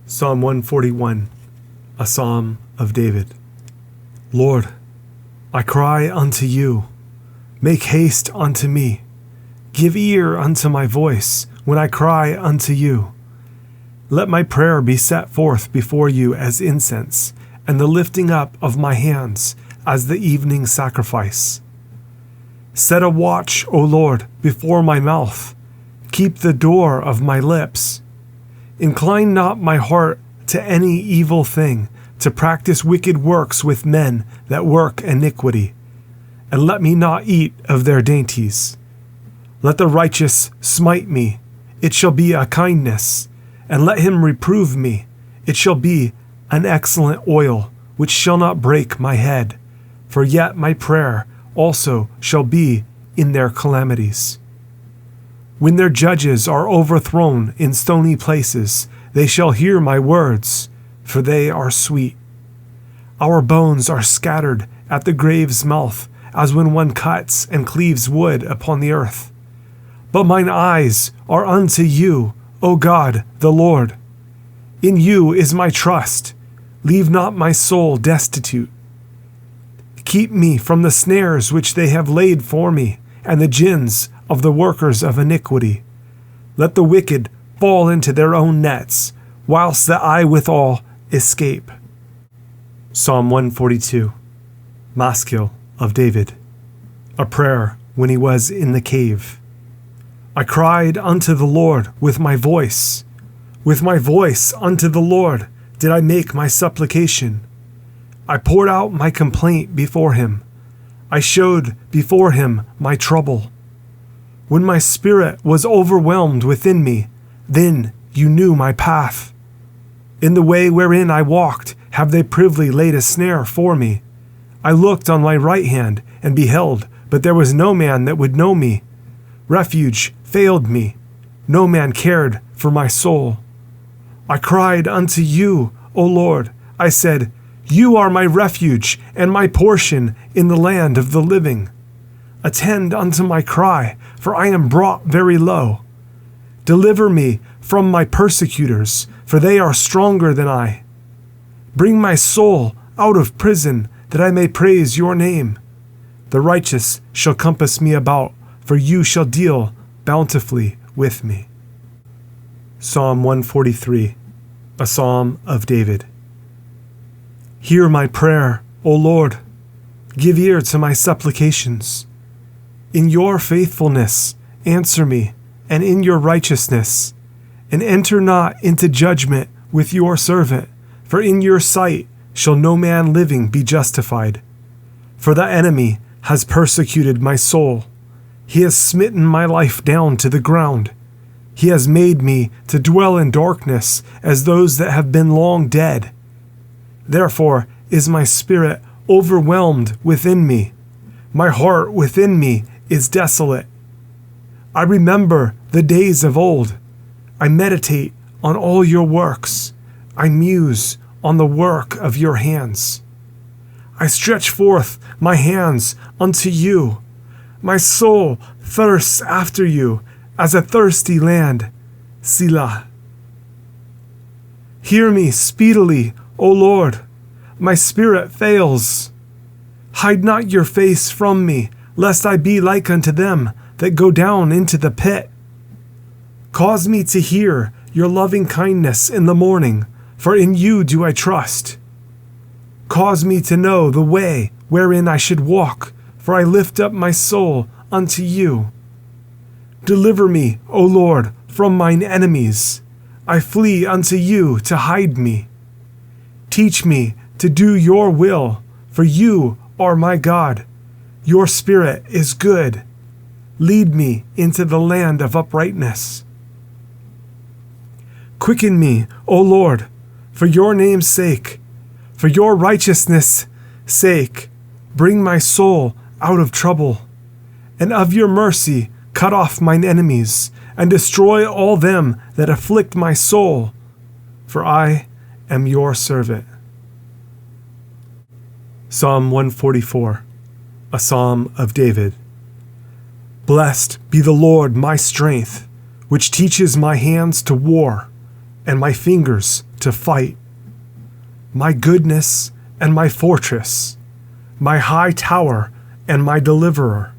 Psalm 141, a psalm of David. Lord, I cry unto you. Make haste unto me. Give ear unto my voice when I cry unto you. Let my prayer be set forth before you as incense, and the lifting up of my hands as the evening sacrifice. Set a watch, O Lord, before my mouth. Keep the door of my lips. Incline not my heart to any evil thing, to practice wicked works with men that work iniquity, and let me not eat of their dainties. Let the righteous smite me, it shall be a kindness, and let him reprove me, it shall be an excellent oil, which shall not break my head, for yet my prayer also shall be in their calamities. When their judges are overthrown in stony places, they shall hear my words, for they are sweet. Our bones are scattered at the grave's mouth, as when one cuts and cleaves wood upon the earth. But mine eyes are unto you, O God, the Lord. In you is my trust. Leave not my soul destitute. Keep me from the snares which they have laid for me, and the gins of the workers of iniquity. Let the wicked fall into their own nets, whilst that I withal escape. Psalm 142, Maskil of David, a prayer when he was in the cave. I cried unto the Lord with my voice. With my voice unto the Lord did I make my supplication. I poured out my complaint before him. I showed before him my trouble. When my spirit was overwhelmed within me, then you knew my path. In the way wherein I walked have they privily laid a snare for me. I looked on my right hand and beheld, but there was no man that would know me. Refuge failed me. No man cared for my soul. I cried unto you, O Lord. I said, you are my refuge and my portion in the land of the living. Attend unto my cry, for I am brought very low. Deliver me from my persecutors, for they are stronger than I. Bring my soul out of prison, that I may praise your name. The righteous shall compass me about, for you shall deal bountifully with me. Psalm 143, a psalm of David. Hear my prayer, O Lord. Give ear to my supplications. In your faithfulness, answer me, and in your righteousness, and enter not into judgment with your servant, for in your sight shall no man living be justified. For the enemy has persecuted my soul. He has smitten my life down to the ground. He has made me to dwell in darkness as those that have been long dead. Therefore is my spirit overwhelmed within me. My heart within me is desolate. I remember the days of old. I meditate on all your works. I muse on the work of your hands. I stretch forth my hands unto you. My soul thirsts after you as a thirsty land. Selah. Hear me speedily, O Lord. My spirit fails. Hide not your face from me, lest I be like unto them that go down into the pit. Cause me to hear your loving kindness in the morning, for in you do I trust. Cause me to know the way wherein I should walk, for I lift up my soul unto you. Deliver me, O Lord, from mine enemies. I flee unto you to hide me. Teach me to do your will, for you are my God. Your spirit is good. Lead me into the land of uprightness. Quicken me, O Lord, for your name's sake. For your righteousness' sake, bring my soul out of trouble. And of your mercy, cut off mine enemies, and destroy all them that afflict my soul. For I am your servant. Psalm 144, a psalm of David. Blessed be the Lord my strength, which teaches my hands to war, and my fingers to fight. My goodness and my fortress, my high tower and my deliverer,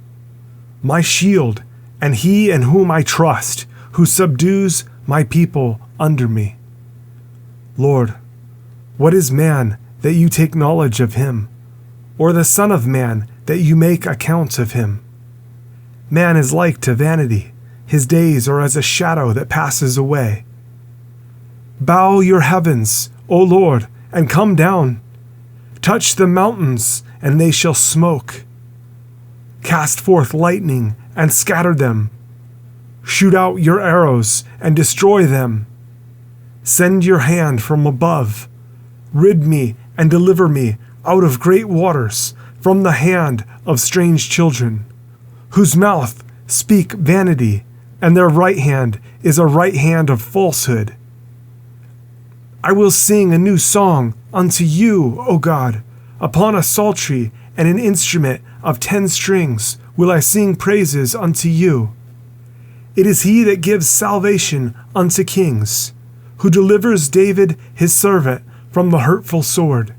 my shield and he in whom I trust, who subdues my people under me. Lord, what is man that you take knowledge of him, or the Son of Man that you make account of him? Man is like to vanity, his days are as a shadow that passes away. Bow your heavens, O Lord, and come down. Touch the mountains, and they shall smoke. Cast forth lightning, and scatter them. Shoot out your arrows, and destroy them. Send your hand from above. Rid me, and deliver me out of great waters, from the hand of strange children, whose mouth speak vanity, and their right hand is a right hand of falsehood. I will sing a new song unto you, O God. Upon a psaltery and an instrument of 10 strings will I sing praises unto you. It is he that gives salvation unto kings, who delivers David his servant from the hurtful sword.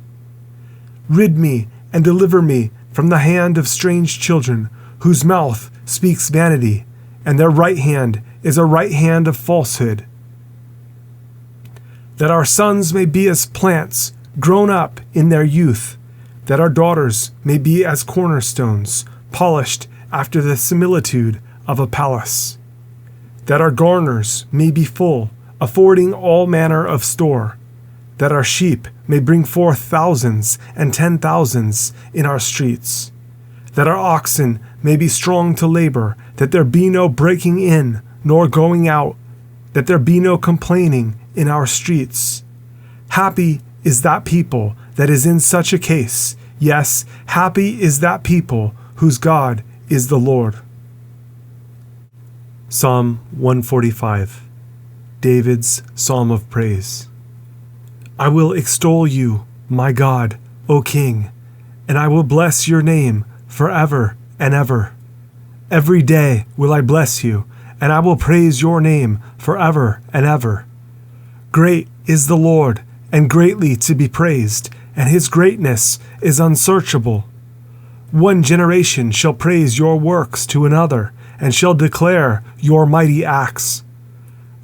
Rid me and deliver me from the hand of strange children, whose mouth speaks vanity, and their right hand is a right hand of falsehood. That our sons may be as plants grown up in their youth, that our daughters may be as cornerstones, polished after the similitude of a palace. That our garners may be full, affording all manner of store, that our sheep may bring forth thousands and 10,000s in our streets, that our oxen may be strong to labor, that there be no breaking in nor going out, that there be no complaining in our streets. Happy is that people that is in such a case. Yes, happy is that people whose God is the Lord. Psalm 145, David's Psalm of Praise. I will extol you, my God, O King, and I will bless your name forever and ever. Every day will I bless you, and I will praise your name forever and ever. Great is the Lord, and greatly to be praised, and his greatness is unsearchable. One generation shall praise your works to another, and shall declare your mighty acts.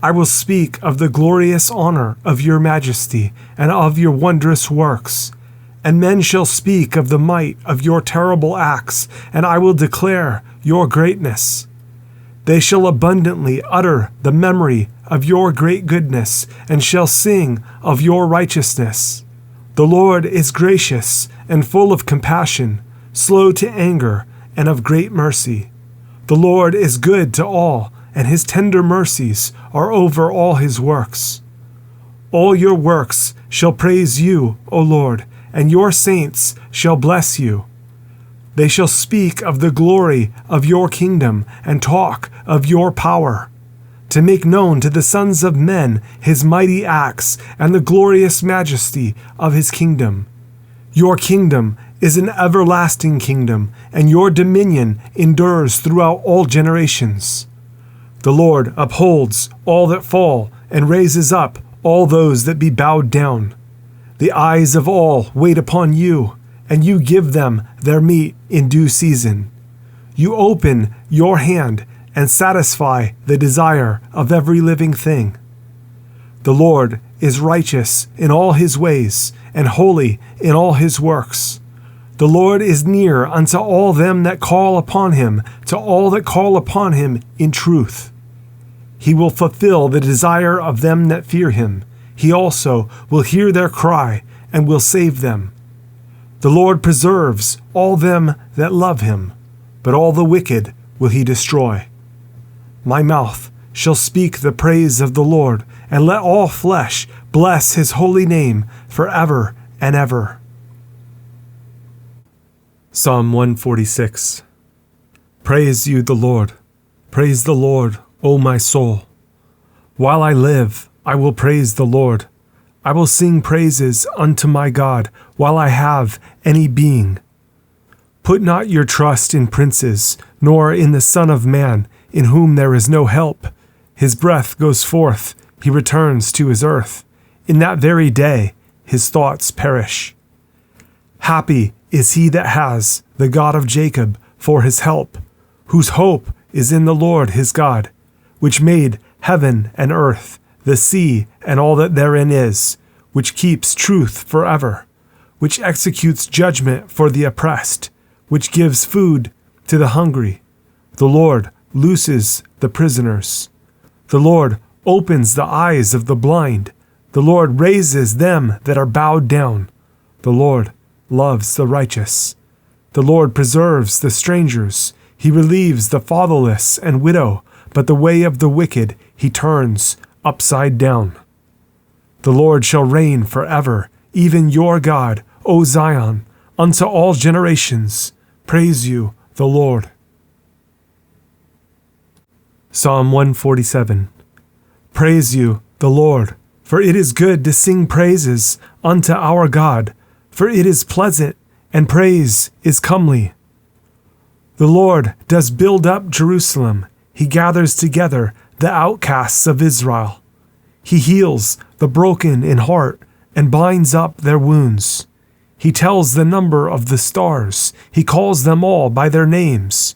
I will speak of the glorious honor of your majesty, and of your wondrous works. And men shall speak of the might of your terrible acts, and I will declare your greatness. They shall abundantly utter the memory of your great goodness, and shall sing of your righteousness. The Lord is gracious and full of compassion, slow to anger, and of great mercy. The Lord is good to all, and his tender mercies are over all his works. All your works shall praise you, O Lord, and your saints shall bless you. They shall speak of the glory of your kingdom, and talk of your power, to make known to the sons of men his mighty acts, and the glorious majesty of his kingdom. Your kingdom is an everlasting kingdom, and your dominion endures throughout all generations. The Lord upholds all that fall, and raises up all those that be bowed down. The eyes of all wait upon you, and you give them their meat in due season. You open your hand and satisfy the desire of every living thing. The Lord is righteous in all his ways, and holy in all his works. The Lord is near unto all them that call upon him, to all that call upon him in truth. He will fulfill the desire of them that fear him. He also will hear their cry, and will save them. The Lord preserves all them that love him, but all the wicked will he destroy. My mouth shall speak the praise of the Lord, and let all flesh bless his holy name forever and ever. Psalm 146. Praise you the Lord. Praise the Lord, O my soul. While I live, I will praise the Lord. I will sing praises unto my God while I have any being. Put not your trust in princes, nor in the Son of Man, in whom there is no help. His breath goes forth, he returns to his earth. in that very day his thoughts perish. Happy is he that has the God of Jacob for his help, whose hope is in the Lord his God, which made heaven and earth, the sea and all that therein is, which keeps truth forever, which executes judgment for the oppressed, which gives food to the hungry. The Lord looses the prisoners. The Lord opens the eyes of the blind. The Lord raises them that are bowed down. The Lord loves the righteous. The Lord preserves the strangers. He relieves the fatherless and widow, but the way of the wicked he turns upside down. The Lord shall reign forever, even your God, O Zion, unto all generations. Praise you, the Lord. Psalm 147. Praise you, the Lord, for it is good to sing praises unto our God, for it is pleasant, and praise is comely. The Lord does build up Jerusalem. He gathers together the outcasts of Israel. He heals the broken in heart and binds up their wounds. He tells the number of the stars. He calls them all by their names.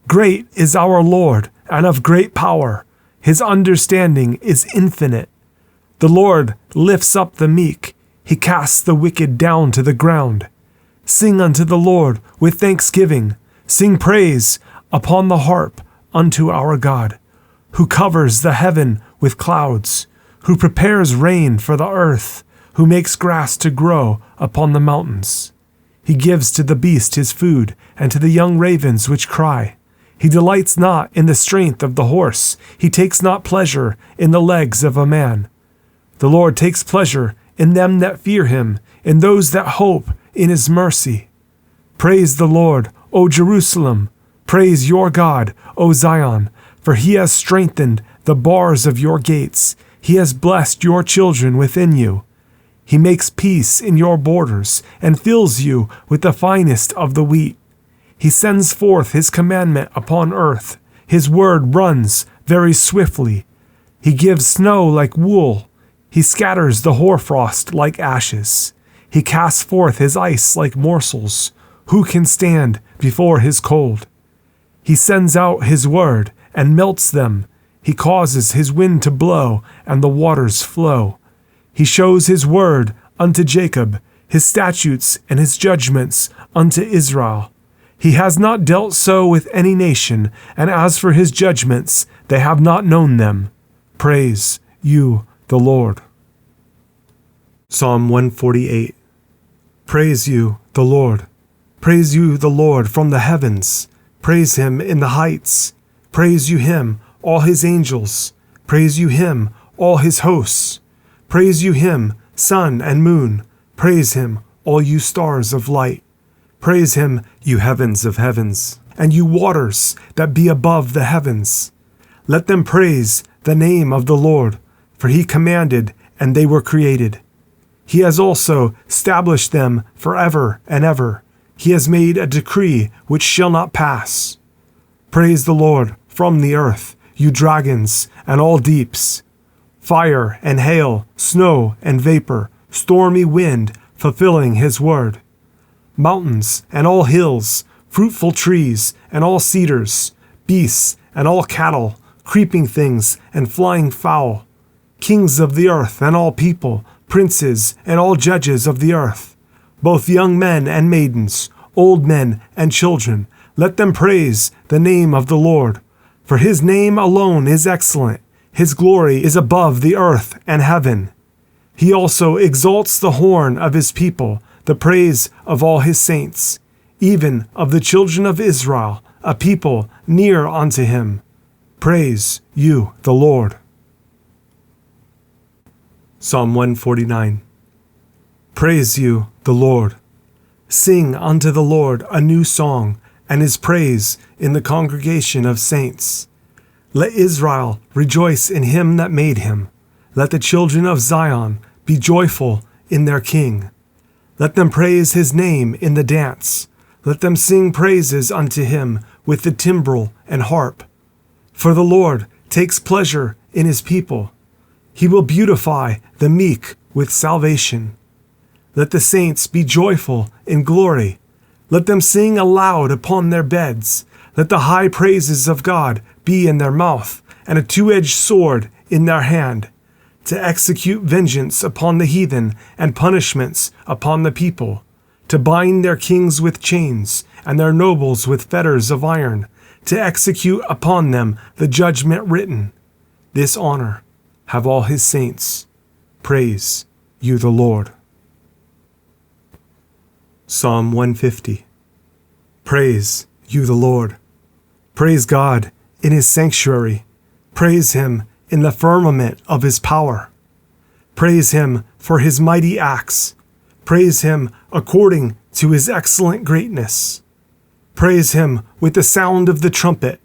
Great is our Lord, and of great power. His understanding is infinite. The Lord lifts up the meek. He casts the wicked down to the ground. Sing unto the Lord with thanksgiving. Sing praise upon the harp unto our God, who covers the heaven with clouds, who prepares rain for the earth, who makes grass to grow upon the mountains. He gives to the beast his food, and to the young ravens which cry. He delights not in the strength of the horse. He takes not pleasure in the legs of a man. The Lord takes pleasure in them that fear him, in those that hope in his mercy. Praise the Lord, O Jerusalem. Praise your God, O Zion, for he has strengthened the bars of your gates. He has blessed your children within you. He makes peace in your borders, and fills you with the finest of the wheat. He sends forth his commandment upon earth. His word runs very swiftly. He gives snow like wool. He scatters the hoarfrost like ashes. He casts forth his ice like morsels. Who can stand before his cold? He sends out his word and melts them. He causes his wind to blow, and the waters flow. He shows his word unto Jacob, his statutes and his judgments unto Israel. He has not dealt so with any nation, and as for his judgments, they have not known them. Praise you, the Lord. Psalm 148. Praise you, the Lord. Praise you, the Lord, from the heavens. Praise him in the heights. Praise you him, all his angels. Praise you him, all his hosts. Praise you him, sun and moon. Praise him, all you stars of light. Praise him, you heavens of heavens, and you waters that be above the heavens. Let them praise the name of the Lord, for he commanded, and they were created. He has also established them forever and ever. He has made a decree which shall not pass. Praise the Lord from the earth, you dragons and all deeps. Fire and hail, snow and vapor, stormy wind, fulfilling his word. Mountains and all hills, fruitful trees and all cedars, beasts and all cattle, creeping things and flying fowl, kings of the earth and all people, princes and all judges of the earth, both young men and maidens, old men and children, let them praise the name of the Lord. For his name alone is excellent. His glory is above the earth and heaven. He also exalts the horn of his people, the praise of all his saints, even of the children of Israel, a people near unto him. Praise you, the Lord. Psalm 149. Praise you, the Lord. Sing unto the Lord a new song, and his praise in the congregation of saints. Let Israel rejoice in him that made him. Let the children of Zion be joyful in their King. Let them praise his name in the dance. Let them sing praises unto him with the timbrel and harp. For the Lord takes pleasure in his people. He will beautify the meek with salvation. Let the saints be joyful in glory. Let them sing aloud upon their beds. Let the high praises of God be in their mouth, and a two-edged sword in their hand, to execute vengeance upon the heathen and punishments upon the people, to bind their kings with chains and their nobles with fetters of iron, to execute upon them the judgment written. This honor have all his saints. Praise you the Lord. Psalm 150. Praise you the Lord. Praise God in his sanctuary. Praise him in the firmament of his power. Praise him for his mighty acts. Praise him according to his excellent greatness. Praise him with the sound of the trumpet.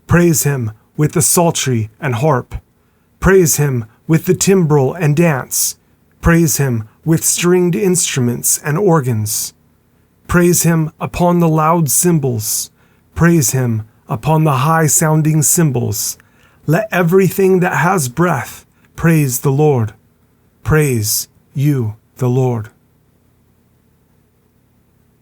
Praise him with the psaltery and harp. Praise him with the timbrel and dance. Praise him with stringed instruments and organs. Praise him upon the loud cymbals. Praise him upon the high-sounding cymbals. Let everything that has breath praise the Lord. Praise you, the Lord.